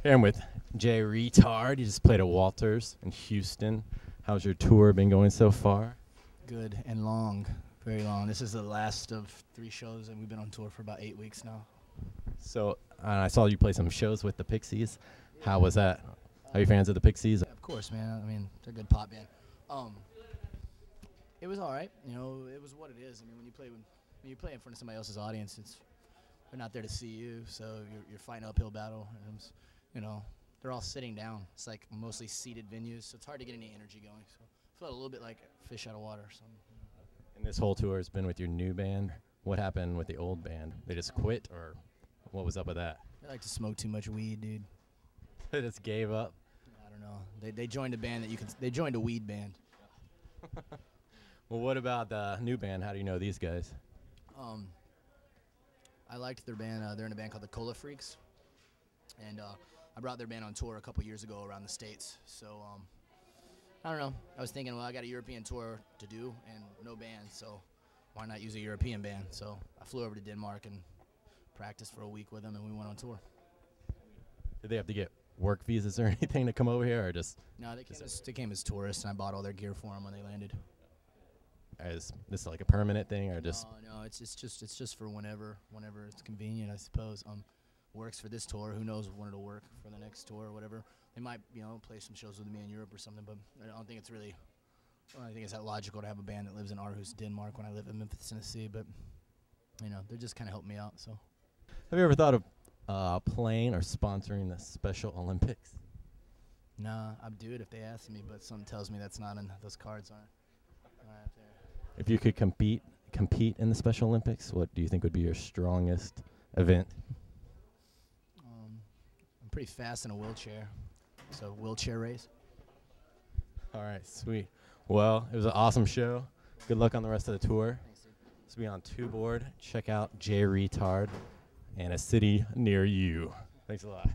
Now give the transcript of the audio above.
Here I'm with Jay Reatard. You just played at Walters in Houston. How's your tour been going so far? Good and long, very long. This is the last of 3 shows, and we've been on tour for about 8 weeks now. So I saw you play some shows with the Pixies. How was that? Are you fans of the Pixies? Yeah, of course, man. I mean, they're a good pop band. It was all right. You know, it was what it is. I mean, when you play in front of somebody else's audience, they're not there to see you, so you're fighting an uphill battle. And you know, they're all sitting down. It's like mostly seated venues, so it's hard to get any energy going. So I felt a little bit like fish out of water or something. And this whole tour has been with your new band. What happened with the old band? They just quit, or what was up with that? They like to smoke too much weed, dude. They just gave up? I don't know. They joined a band they joined a weed band. Well, what about the new band? How do you know these guys? I liked their band. They're in a band called the Cola Freaks, and I brought their band on tour a couple years ago around the States. So I don't know. I was thinking, well, I got a European tour to do and no band, so why not use a European band? So I flew over to Denmark and practiced for a week with them, and we went on tour. Did they have to get work visas or anything to come over here, or just? No, they came as tourists, and I bought all their gear for them when they landed. Is this like a permanent thing, or just? No, it's just for whenever it's convenient, I suppose. Works for this tour. Who knows when it'll work for the next tour or whatever. They might, play some shows with me in Europe or something, but I don't think it's really. I think it's that logical to have a band that lives in Aarhus, Denmark, when I live in Memphis, Tennessee. But they're just kind of helping me out. So. Have you ever thought of playing or sponsoring the Special Olympics? Nah, I'd do it if they asked me, but something tells me that's not in those cards aren't right there. If you could compete in the Special Olympics, what do you think would be your strongest event? I'm pretty fast in a wheelchair, so wheelchair race. All right, sweet. Well, it was an awesome show. Good luck on the rest of the tour. Thanks, dude. This will be on Two Board. Check out Jay Reatard and a city near you. Thanks a lot.